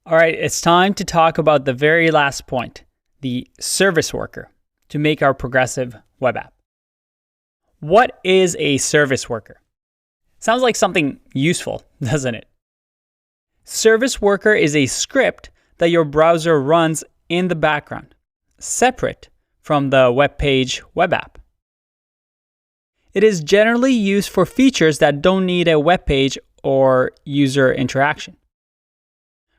All right, it's time to talk about the very last point, the service worker, to make our progressive web app. What is a service worker? Sounds like something useful, doesn't it? Service worker is a script that your browser runs in the background, separate from the web page web app. It is generally used for features that don't need a web page or user interaction.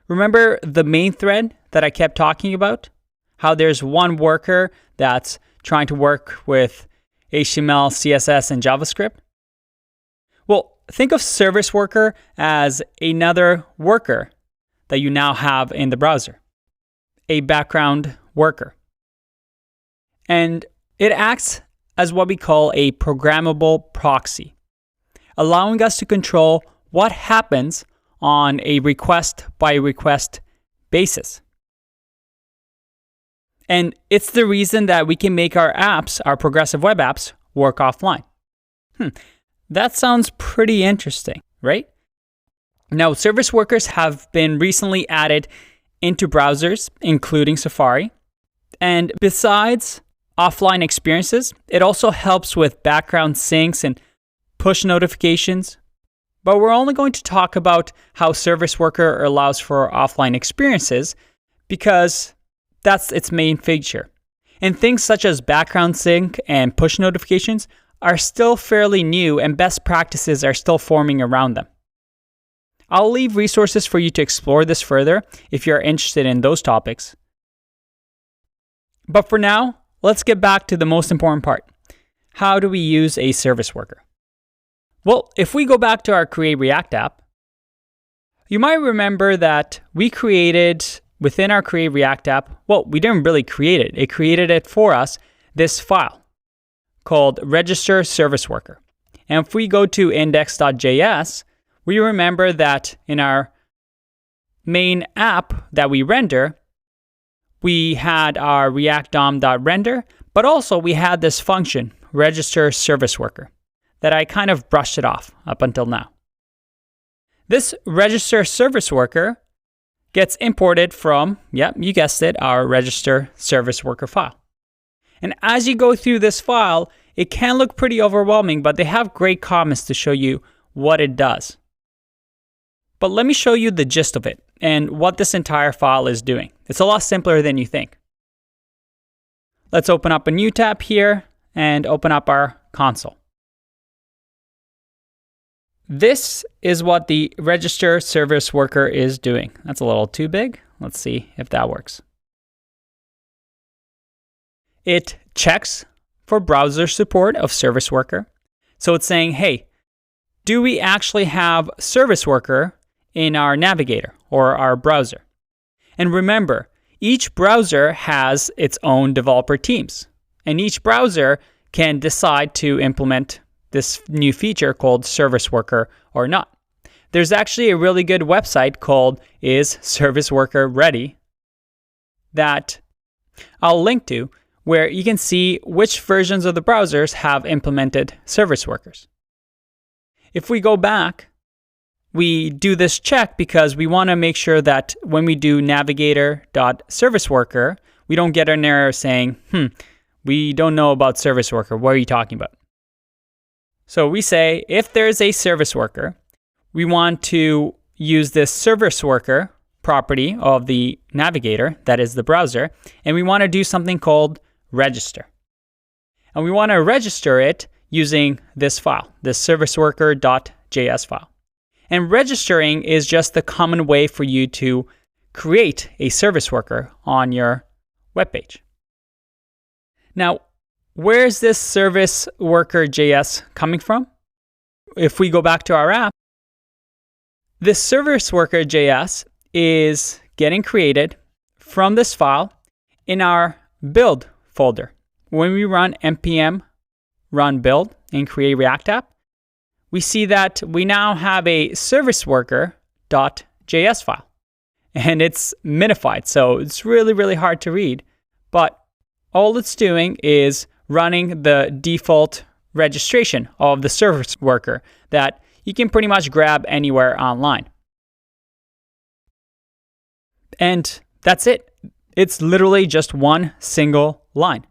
Remember the main thread that I kept talking about? How there's one worker that's trying to work with HTML, CSS, and JavaScript? Well, think of service worker as another worker that you now have in the browser, a background worker. And it acts as what we call a programmable proxy, allowing us to control what happens on a request by request basis. And it's the reason that we can make our apps, our progressive web apps, work offline. That sounds pretty interesting, right? Now, service workers have been recently added into browsers, including Safari. And besides offline experiences, it also helps with background syncs and push notifications. But we're only going to talk about how Service Worker allows for offline experiences because that's its main feature. And things such as background sync and push notifications are still fairly new and best practices are still forming around them. I'll leave resources for you to explore this further if you're interested in those topics. But for now, let's get back to the most important part. How do we use a service worker? Well, if we go back to our Create React app, you might remember that we created within our Create React app, well, we didn't really create it. It created it for us, this file called register service worker. And if we go to index.js, we remember that in our main app that we render, we had our React DOM.render, but also we had this function, register service worker, that I kind of brushed it off up until now. This register service worker gets imported from, you guessed it, our register service worker file. And as you go through this file, it can look pretty overwhelming, but they have great comments to show you what it does. But let me show you the gist of it and what this entire file is doing. It's a lot simpler than you think. Let's open up a new tab here and open up our console. This is what the register service worker is doing. That's a little too big. Let's see if that works. It checks for browser support of service worker. So it's saying, hey, do we actually have service worker in our navigator or our browser? And remember, each browser has its own developer teams, and each browser can decide to implement this new feature called Service Worker or not. There's actually a really good website called Is Service Worker Ready that I'll link to, where you can see which versions of the browsers have implemented service workers. If we go back, we do this check because we want to make sure that when we do navigator.serviceworker, we don't get an error saying, we don't know about service worker. What are you talking about? So we say, if there's a service worker, we want to use this service worker property of the navigator, that is the browser, and we want to do something called register. And we want to register it using this file, this serviceworker.js file. And registering is just the common way for you to create a service worker on your web page. Now, where is this service worker.js coming from? If we go back to our app, this service worker.js is getting created from this file in our build folder. When we run npm run build in Create React app, we see that we now have a service worker.js file. And it's minified, so it's really, really hard to read. But all it's doing is running the default registration of the service worker that you can pretty much grab anywhere online. And that's it. It's literally just one single line.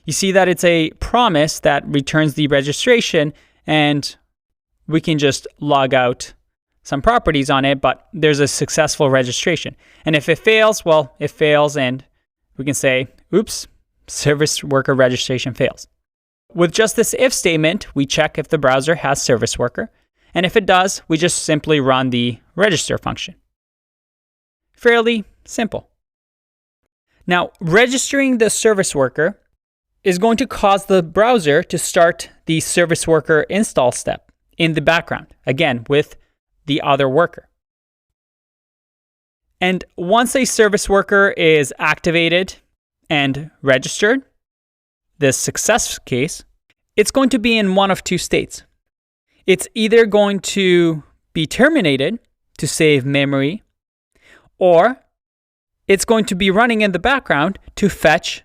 You see that it's a promise that returns the registration, and we can just log out some properties on it, but there's a successful registration. And if it fails, well, it fails, and we can say, oops, service worker registration fails. With just this if statement, we check if the browser has service worker, and if it does, we just simply run the register function. Fairly simple. Now, registering the service worker is going to cause the browser to start the service worker install step in the background, again, with the other worker. And once a service worker is activated and registered, this success case, it's going to be in one of two states. It's either going to be terminated to save memory, or it's going to be running in the background to fetch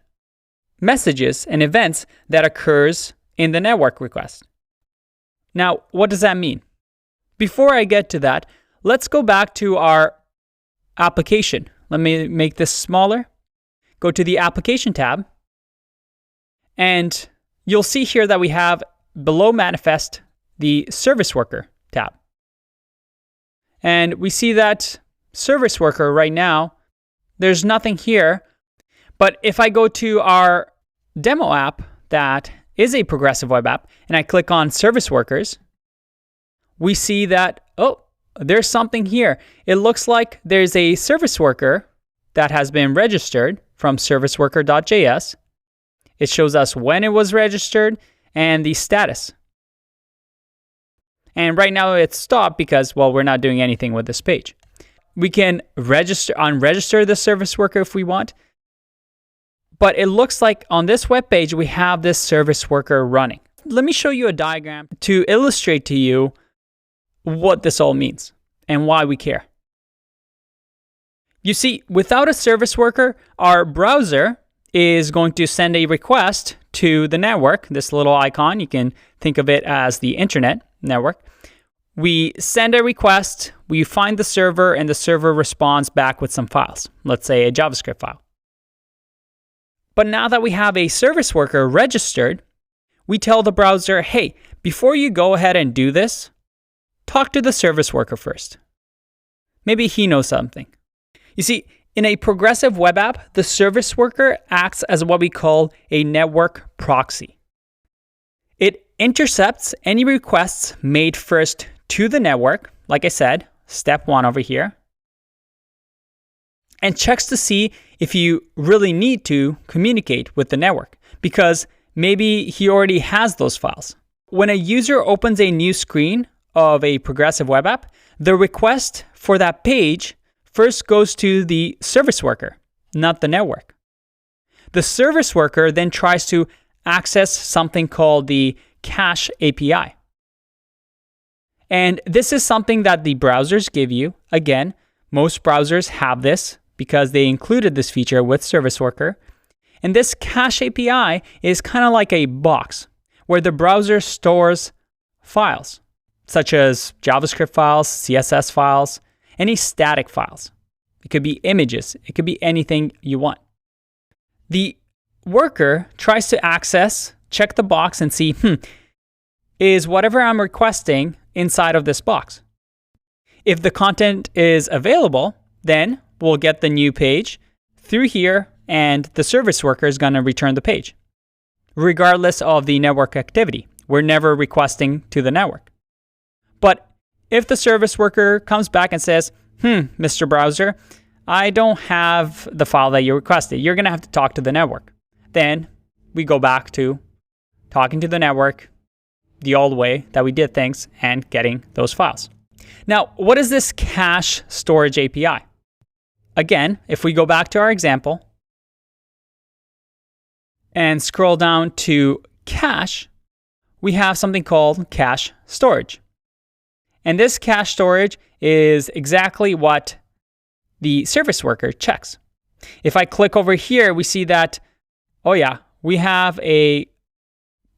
messages and events that occurs in the network request. Now, what does that mean? Before I get to that, let's go back to our application. Let me make this smaller. Go to the application tab, and you'll see here that we have below manifest the service worker tab. And we see that service worker right now, there's nothing here. But if I go to our demo app that is a progressive web app, and I click on service workers, we see that, oh, there's something here. It looks like there's a service worker that has been registered from serviceworker.js. It shows us when it was registered and the status. And right now it's stopped because, well, we're not doing anything with this page. We can unregister the service worker if we want. But it looks like on this web page, we have this service worker running. Let me show you a diagram to illustrate to you what this all means and why we care. You see, without a service worker, our browser is going to send a request to the network, this little icon. You can think of it as the internet network. We send a request, we find the server, and the server responds back with some files, let's say a JavaScript file. But now that we have a service worker registered, we tell the browser, hey, before you go ahead and do this, talk to the service worker first. Maybe he knows something. You see, in a progressive web app, the service worker acts as what we call a network proxy. It intercepts any requests made first to the network, like I said, step 1 over here, and checks to see if you really need to communicate with the network, because maybe he already has those files. When a user opens a new screen of a progressive web app, the request for that page first goes to the service worker, not the network. The service worker then tries to access something called the Cache API. And this is something that the browsers give you. Again, most browsers have this because they included this feature with service worker. And this Cache API is kind of like a box where the browser stores files, such as JavaScript files, CSS files, any static files. It could be images. It could be anything you want. The worker tries to access, check the box and see, is whatever I'm requesting inside of this box? If the content is available, then we'll get the new page through here and the service worker is going to return the page. Regardless of the network activity, we're never requesting to the network. But if the service worker comes back and says, Mr. Browser, I don't have the file that you requested. You're going to have to talk to the network. Then we go back to talking to the network the old way that we did things and getting those files. Now, what is this cache storage API? Again, if we go back to our example and scroll down to cache, we have something called cache storage. And this cache storage is exactly what the service worker checks. If I click over here, we see that, oh yeah, we have a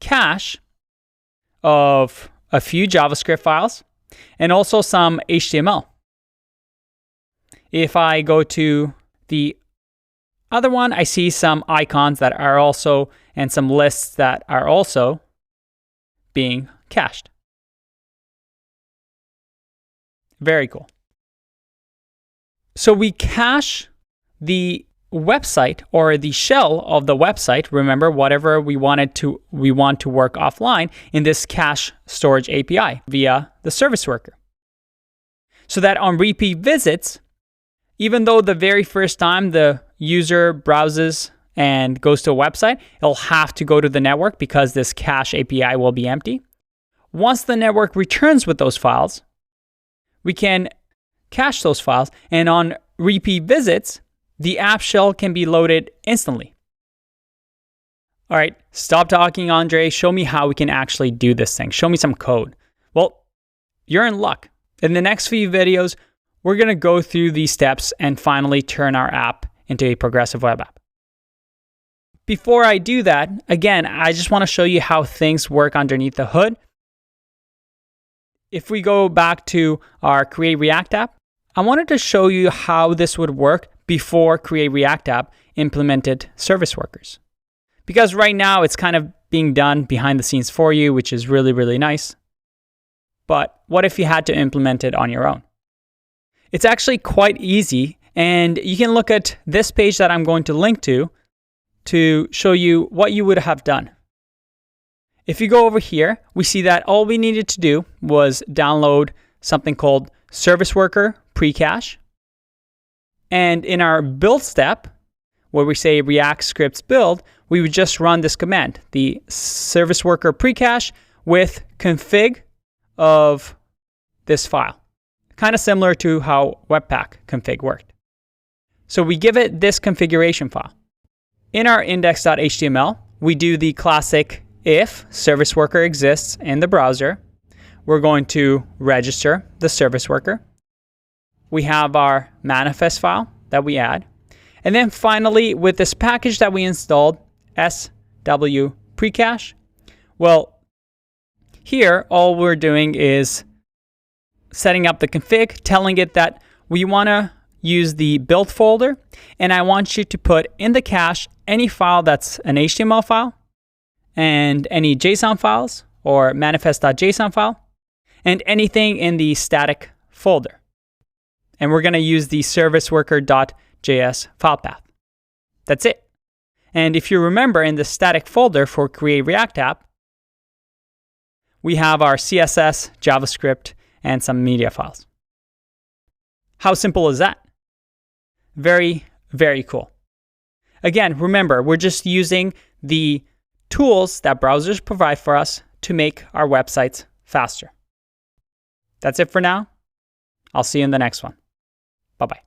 cache of a few JavaScript files and also some HTML. If I go to The other one, I see some icons that are also, and some lists that are also being cached. Very cool. So we cache the website or the shell of the website. Remember, whatever we want to work offline in this cache storage API via the service worker. So that on repeat visits, even though the very first time the user browses and goes to a website, it'll have to go to the network because this cache API will be empty. Once the network returns with those files, we can cache those files, and on repeat visits, the app shell can be loaded instantly. All right, stop talking, Andre. Show me how we can actually do this thing. Show me some code. Well, you're in luck. In the next few videos, we're going to go through these steps and finally turn our app into a progressive web app. Before I do that, again, I just want to show you how things work underneath the hood. If we go back to our Create React app, I wanted to show you how this would work before Create React app implemented service workers. Because right now it's kind of being done behind the scenes for you, which is really, really nice. But what if you had to implement it on your own? It's actually quite easy, and you can look at this page that I'm going to link to show you what you would have done. If you go over here, we see that all we needed to do was download something called Service Worker Precache. And in our build step, where we say React scripts build, we would just run this command, the Service Worker Precache with config of this file. Kind of similar to how Webpack config worked. So we give it this configuration file. In our index.html, we do the classic if service worker exists in the browser, we're going to register the service worker. We have our manifest file that we add. And then finally, with this package that we installed, SW Precache, well, here all we're doing is setting up the config, telling it that we want to use the build folder, and I want you to put in the cache any file that's an HTML file, and any JSON files or manifest.json file, and anything in the static folder. And we're going to use the serviceworker.js file path. That's it. And if you remember, in the static folder for Create React app, we have our CSS, JavaScript, and some media files. How simple is that? Very, very cool. Again, remember, we're just using the tools that browsers provide for us to make our websites faster. That's it for now. I'll see you in the next one. Bye-bye.